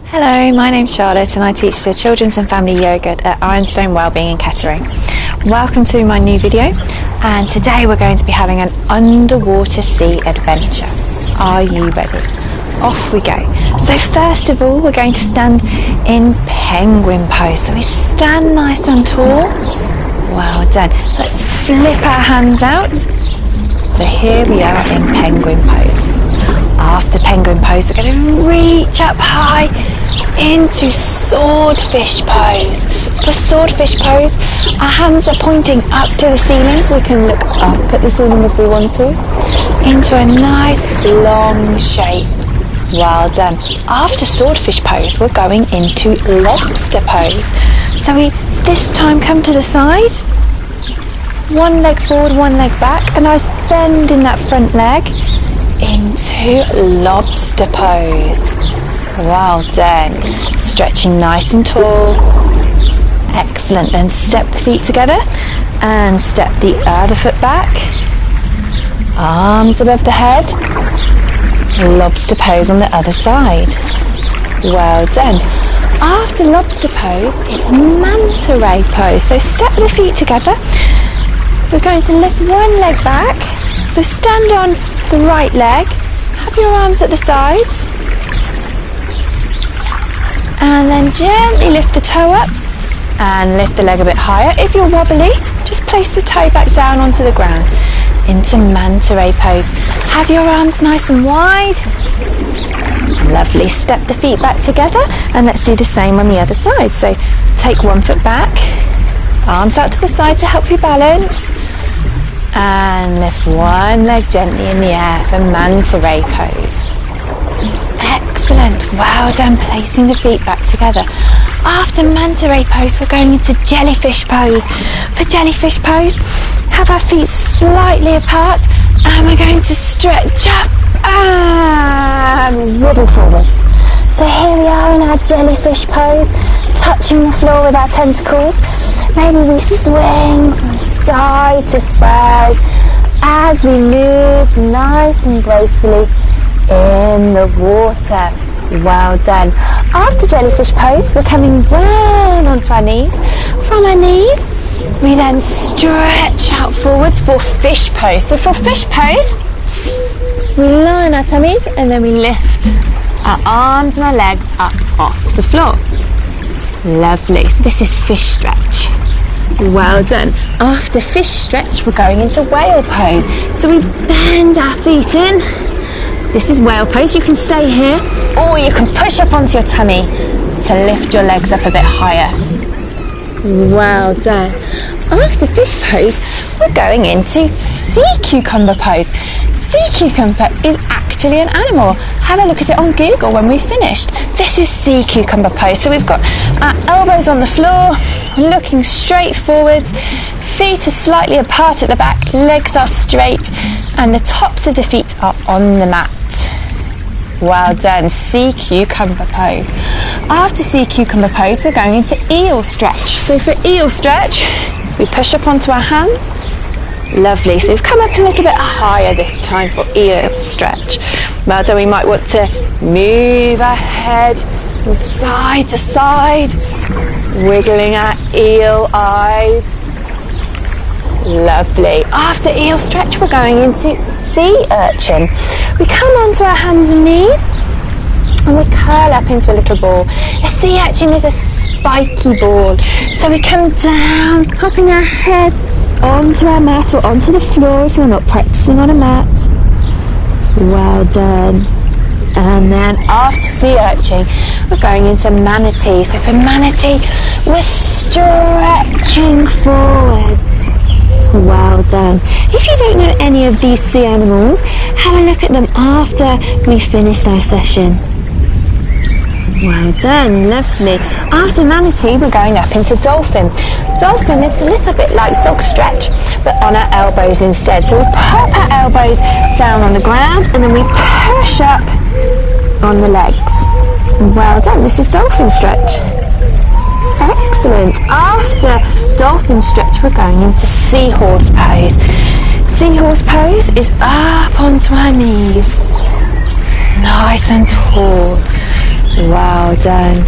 Hello, my name's Charlotte and I teach the Children's and Family Yoga at Ironstone Wellbeing in Kettering. Welcome to my new video, and today we're going to be having an underwater sea adventure. Are you ready? Off we go. So first of all, we're going to stand in penguin pose. So we stand nice and tall. Well done. Let's flip our hands out. So here we are in penguin pose. After penguin pose, we're going to reach up high into swordfish pose. For swordfish pose, our hands are pointing up to the ceiling. We can look up at the ceiling if we want to, into a nice long shape. Well done. After swordfish pose, we're going into lobster pose. So we this time come to the side, one leg forward, one leg back, a nice bend in that front leg, into lobster pose. Well done. Stretching nice and tall. Excellent. Then step the feet together and step the other foot back. Arms above the head. Lobster pose on the other side. Well done. After lobster pose, it's manta ray pose. So step the feet together. We're going to lift one leg back. So stand on the right leg, have your arms at the sides, and then gently lift the toe up and lift the leg a bit higher. If you're wobbly, just place the toe back down onto the ground into manta ray pose. Have your arms nice and wide. Lovely. Step the feet back together and let's do the same on the other side. So take one foot back, arms out to the side to help you balance. And lift one leg gently in the air for manta ray pose. Excellent. Well done. Placing the feet back together. After manta ray pose, we're going into jellyfish pose. For jellyfish pose, have our feet slightly apart and we're going to stretch up and wobble forwards. So here we are in our jellyfish pose, touching the floor with our tentacles. Maybe we swing from side to side as we move nice and gracefully in the water. Well done. After jellyfish pose, we're coming down onto our knees. From our knees, we then stretch out forwards for fish pose. So for fish pose, we lie on our tummies and then we lift our arms and our legs up off the floor. Lovely. So this is fish stretch. Well done. After fish stretch, we're going into whale pose. So we bend our feet in. This is whale pose. You can stay here or you can push up onto your tummy to lift your legs up a bit higher. Well done. After fish pose, we're going into sea cucumber pose. Sea cucumber is actually an animal. Have a look at it on Google when we've finished. This is sea cucumber pose. So we've got our elbows on the floor, looking straight forwards, feet are slightly apart at the back, legs are straight, and the tops of the feet are on the mat. Well done. Sea cucumber pose. After sea cucumber pose, we're going into eel stretch. So for eel stretch, we push up onto our hands. Lovely. So we've come up a little bit higher this time for eel stretch. Well done. We might want to move our head from side to side, wiggling our eel eyes. Lovely. After eel stretch, we're going into sea urchin. We come onto our hands and knees and we curl up into a little ball. A sea urchin is a spiky ball. So we come down, popping our head onto our mat or onto the floor if we're not practicing on a mat. Well done. And then after sea urchin, we're going into manatee. So for manatee, we're stretching forwards. Well done. If you don't know any of these sea animals, have a look at them after we've finished our session. Well done, lovely. After manatee, we're going up into dolphin. Dolphin is a little bit like dog stretch, but on our elbows instead. So we pop our elbows down on the ground and then we push up on the legs. Well done, this is dolphin stretch. Excellent. After dolphin stretch, we're going into seahorse pose. Seahorse pose is up onto our knees, nice and tall. Well Well done.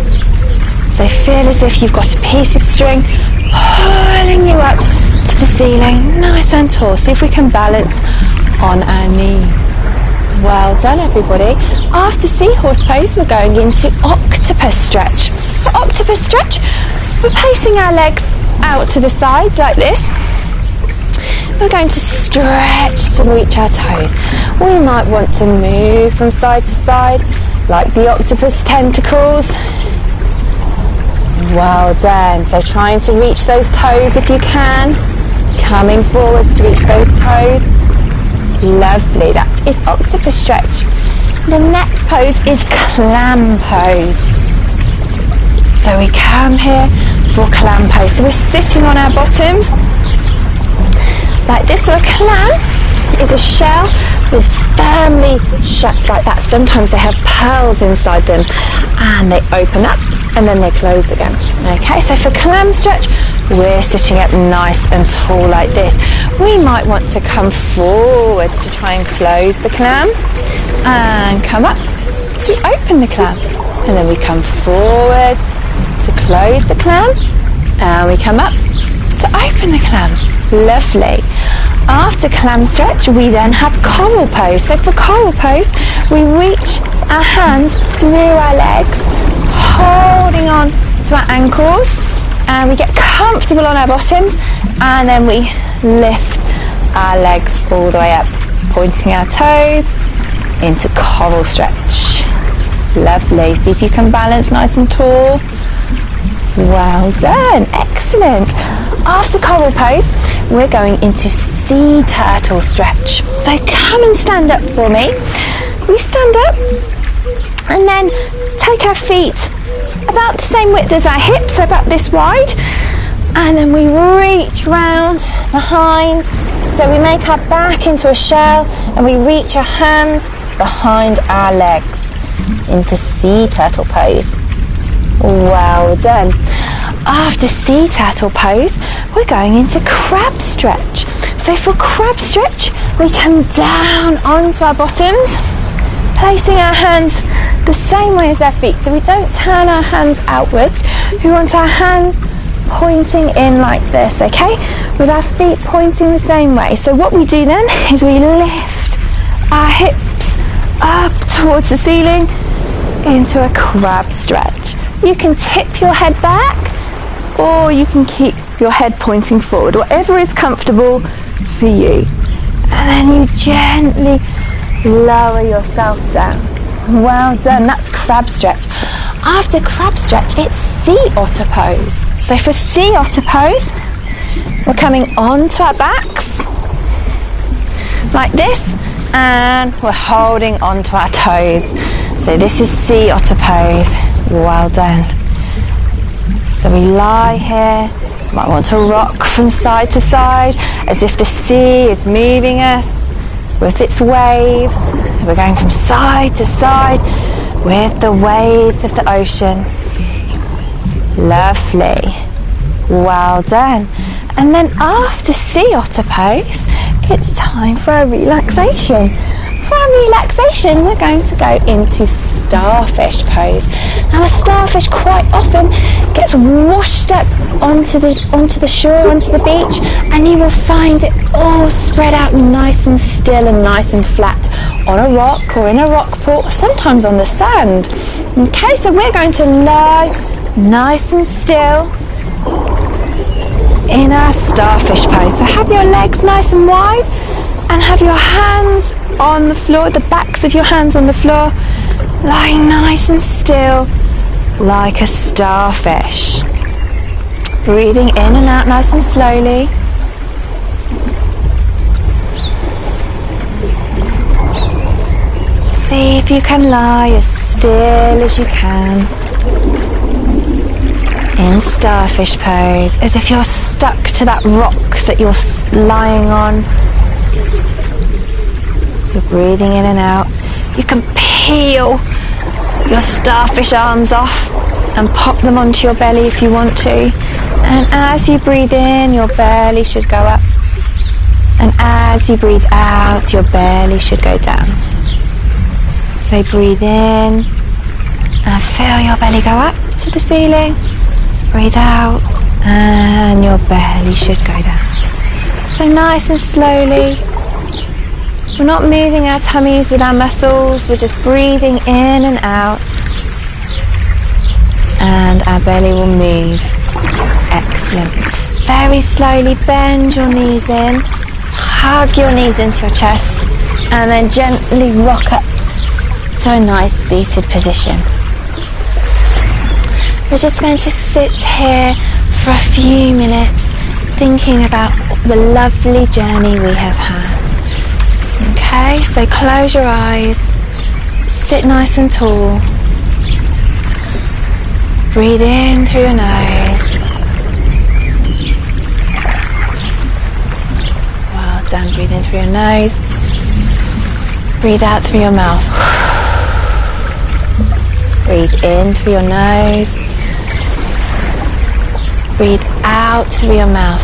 So feel as if you've got a piece of string pulling you up to the ceiling, nice and tall. See if we can balance on our knees. Well done, everybody. After seahorse pose, we're going into octopus stretch. For octopus stretch, we're placing our legs out to the sides like this. We're going to stretch to reach our toes. We might want to move from side to side like the octopus tentacles. Well done. So trying to reach those toes if you can. Coming forwards to reach those toes. Lovely. That is octopus stretch. The next pose is clam pose. So we come here for clam pose. So we're sitting on our bottoms like this. So a clam is a shell that's firmly shut like that. Sometimes they have pearls inside them and they open up and then they close again. Okay, so for clam stretch, we're sitting up nice and tall like this. We might want to come forwards to try and close the clam and come up to open the clam. And then we come forward to close the clam and we come up to open the clam. Lovely. After clam stretch, we then have coral pose. So for coral pose, we reach our hands through our legs, holding on to our ankles, and we get comfortable on our bottoms, and then we lift our legs all the way up, pointing our toes into coral stretch. Lovely. See if you can balance nice and tall. Well done. Excellent. After coral pose, we're going into sea turtle stretch. So come and stand up for me. We stand up and then take our feet about the same width as our hips, so about this wide, and then we reach round behind. So we make our back into a shell and we reach our hands behind our legs into sea turtle pose. Well done. After sea turtle pose, we're going into crab stretch. So for crab stretch, we come down onto our bottoms, placing our hands the same way as our feet. So we don't turn our hands outwards. We want our hands pointing in like this, okay? With our feet pointing the same way. So what we do then is we lift our hips up towards the ceiling into a crab stretch. You can tip your head back, or you can keep your head pointing forward, whatever is comfortable for you. And then you gently lower yourself down. Well done. That's crab stretch. After crab stretch, it's sea otter pose. So for sea otter pose, we're coming onto our backs like this, and we're holding onto our toes. So this is sea otter pose. Well done. So we lie here, might want to rock from side to side as if the sea is moving us with its waves. So we're going from side to side with the waves of the ocean. Lovely. Well done. And then after sea otter pose, it's time for a relaxation. For our relaxation, we're going to go into starfish pose. Now a starfish quite often gets washed up onto the shore, onto the beach, and you will find it all spread out nice and still and nice and flat on a rock or in a rock pool, or sometimes on the sand. Okay, so we're going to lie nice and still in our starfish pose. So have your legs nice and wide and have your hands on the floor, the backs of your hands on the floor, lying nice and still like a starfish. Breathing in and out nice and slowly. See if you can lie as still as you can in starfish pose, as if you're stuck to that rock that you're lying on. You're breathing in and out. You can peel your starfish arms off and pop them onto your belly if you want to. And as you breathe in, your belly should go up. And as you breathe out, your belly should go down. So breathe in And feel your belly go up to the ceiling. Breathe out, and your belly should go down. So nice and slowly. We're not moving our tummies with our muscles, we're just breathing in and out. And our belly will move. Excellent. Very slowly bend your knees in, hug your knees into your chest, and then gently rock up to a nice seated position. We're just going to sit here for a few minutes thinking about the lovely journey we have had. Okay, so close your eyes, sit nice and tall, breathe in through your nose. Well done, breathe in through your nose, breathe out through your mouth. Breathe in through your nose, breathe out through your mouth.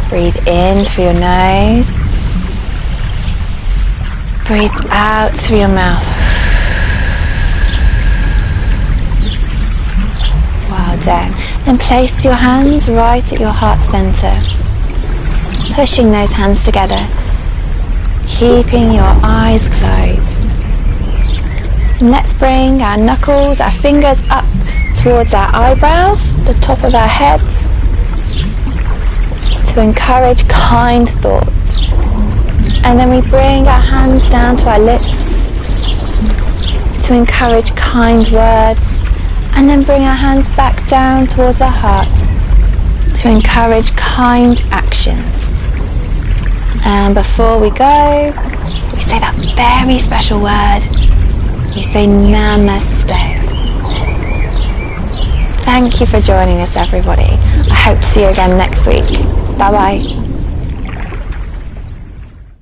Breathe in through your nose, breathe out through your mouth. Well done. Then place your hands right at your heart center, pushing those hands together, keeping your eyes closed. And let's bring our knuckles, our fingers up towards our eyebrows, the top of our heads, to encourage kind thoughts. And then we bring our hands down to our lips to encourage kind words, and then bring our hands back down towards our heart to encourage kind actions. And before we go, we say that very special word. We say namaste. Thank you for joining us, everybody. I hope to see you again next week. Bye bye.